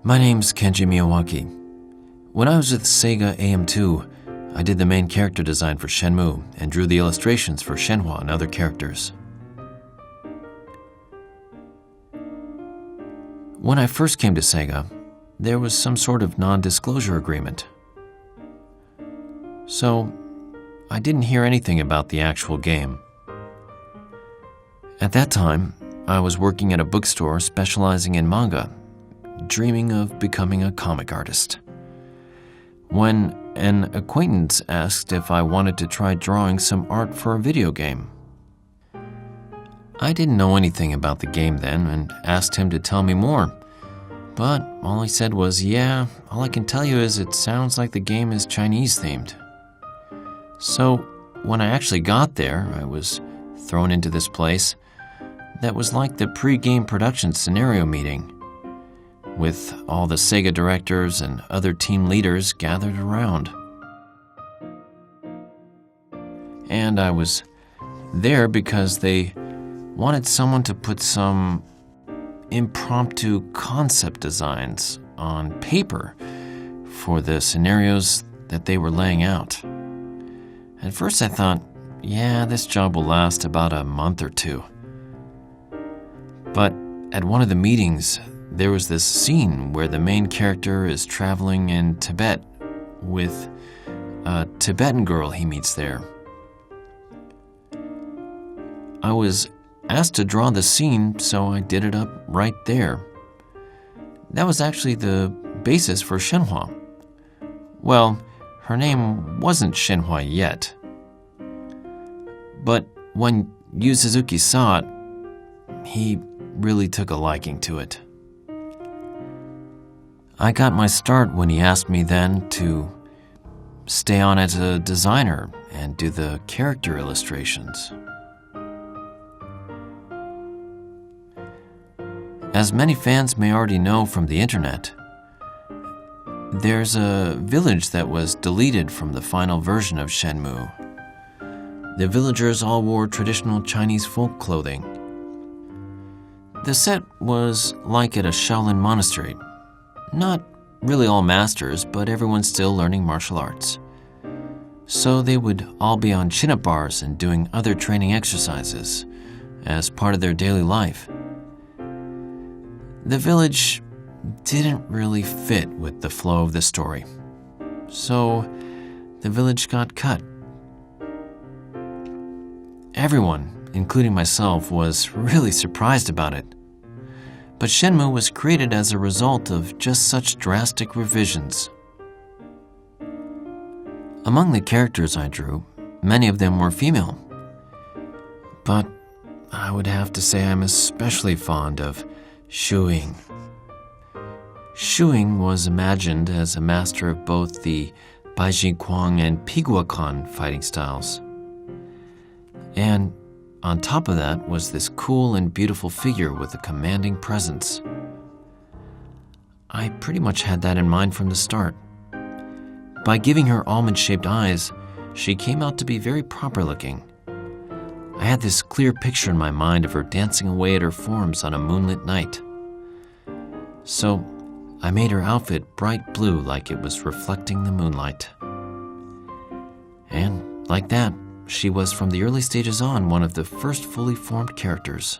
My name's Kenji Miyawaki. When I was with Sega AM2, I did the main character design for Shenmue and drew the illustrations for Shenhua and other characters. When I first came to Sega, there was some sort of non-disclosure agreement. So, I didn't hear anything about the actual game. At that time, I was working at a bookstore specializing in manga, dreaming of becoming a comic artist, when an acquaintance asked if I wanted to try drawing some art for a video game. I didn't know anything about the game then and asked him to tell me more, but all he said was, "Yeah, all I can tell you is it sounds like the game is Chinese themed." So when I actually got there, I was thrown into this place that was like the pre-game production scenario meeting, with all the Sega directors and other team leaders gathered around. And I was there because they wanted someone to put some impromptu concept designs on paper for the scenarios that they were laying out. At first I thought, yeah, this job will last about a month or two. But at one of the meetings, there was this scene where the main character is traveling in Tibet with a Tibetan girl he meets there. I was asked to draw the scene, so I did it up right there. That was actually the basis for Shenhua. Well, her name wasn't Shenhua yet. But when Yu Suzuki saw it, he really took a liking to it. I got my start when he asked me then to stay on as a designer and do the character illustrations. As many fans may already know from the internet, there's a village that was deleted from the final version of Shenmue. The villagers all wore traditional Chinese folk clothing. The set was like at a Shaolin monastery. Not really all masters, but everyone still learning martial arts. So they would all be on chin-up bars and doing other training exercises as part of their daily life. The village didn't really fit with the flow of the story, so the village got cut. Everyone, including myself, was really surprised about it. But Shenmue was created as a result of just such drastic revisions. Among the characters I drew, many of them were female. But I would have to say I'm especially fond of Shuing. Shuing was imagined as a master of both the Baiji Kwang and Piguakan fighting styles. And on top of that was this cool and beautiful figure with a commanding presence. I pretty much had that in mind from the start. By giving her almond-shaped eyes, she came out to be very proper-looking. I had this clear picture in my mind of her dancing away at her forms on a moonlit night. So I made her outfit bright blue like it was reflecting the moonlight. And like that, she was from the early stages on one of the first fully formed characters.